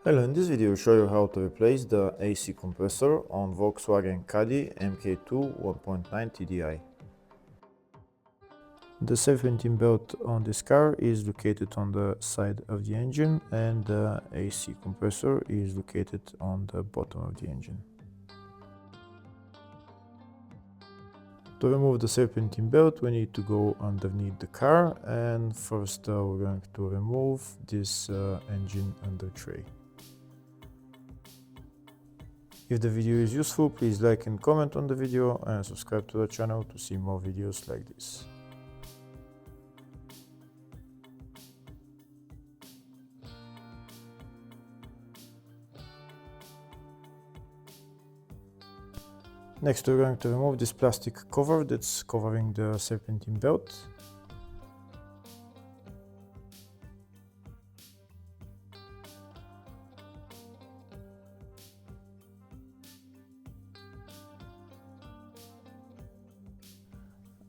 Hello, in this video I'll show you how to replace the AC compressor on Volkswagen Caddy Mk2 1.9 TDI. The serpentine belt on this car is located on the side of the engine and the AC compressor is located on the bottom of the engine. To remove the serpentine belt we need to go underneath the car, and first we're going to remove this engine under tray. If the video is useful, please like and comment on the video and subscribe to the channel to see more videos like this. Next we're going to remove this plastic cover that's covering the serpentine belt.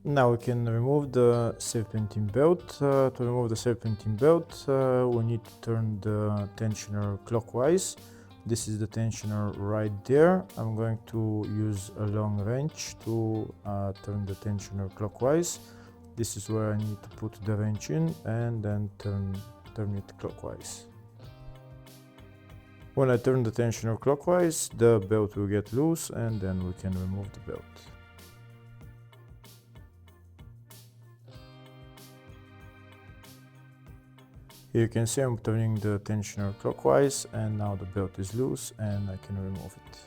Now we can remove the serpentine belt. To remove the serpentine belt, we need to turn the tensioner clockwise. This is the tensioner right there. I'm going to use a long wrench to turn the tensioner clockwise. This is where I need to put the wrench in and then turn it clockwise. When I turn the tensioner clockwise, the belt will get loose and then we can remove the belt. Here you can see I'm turning the tensioner clockwise and now the belt is loose and I can remove it.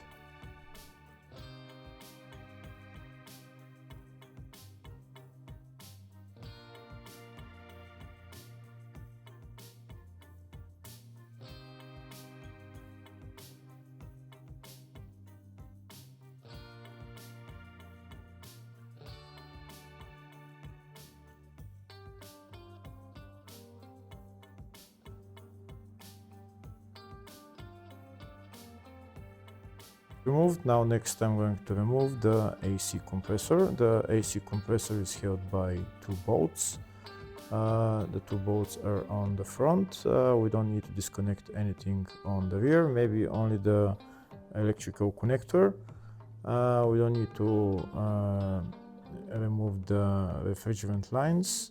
Removed. Now next I'm going to remove the AC compressor. The AC compressor is held by two bolts. The two bolts are on the front. We don't need to disconnect anything on the rear, maybe only the electrical connector. We don't need to remove the refrigerant lines.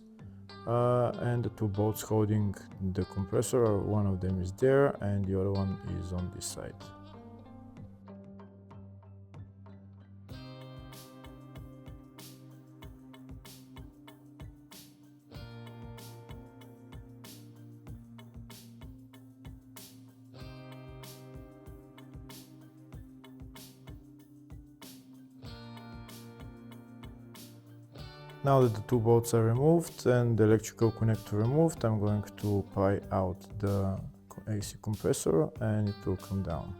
And the two bolts holding the compressor, one of them is there and the other one is on this side. Now that the two bolts are removed and the electrical connector removed, I'm going to pry out the AC compressor and it will come down.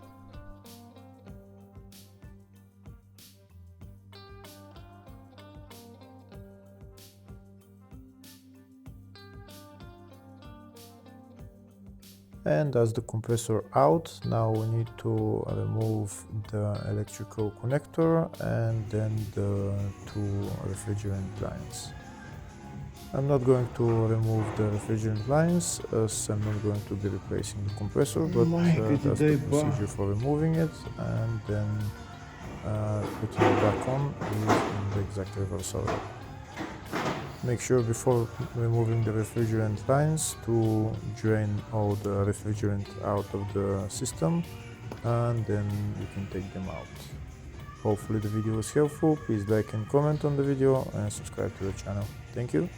And as the compressor out, now we need to remove the electrical connector and then the two refrigerant lines. I'm not going to remove the refrigerant lines as I'm not going to be replacing the compressor, but that's the procedure for removing it, and then putting it back on is in the exact reverse order. Make sure before removing the refrigerant lines to drain all the refrigerant out of the system, and then you can take them out. Hopefully the video was helpful. Please like and comment on the video and subscribe to the channel. Thank you.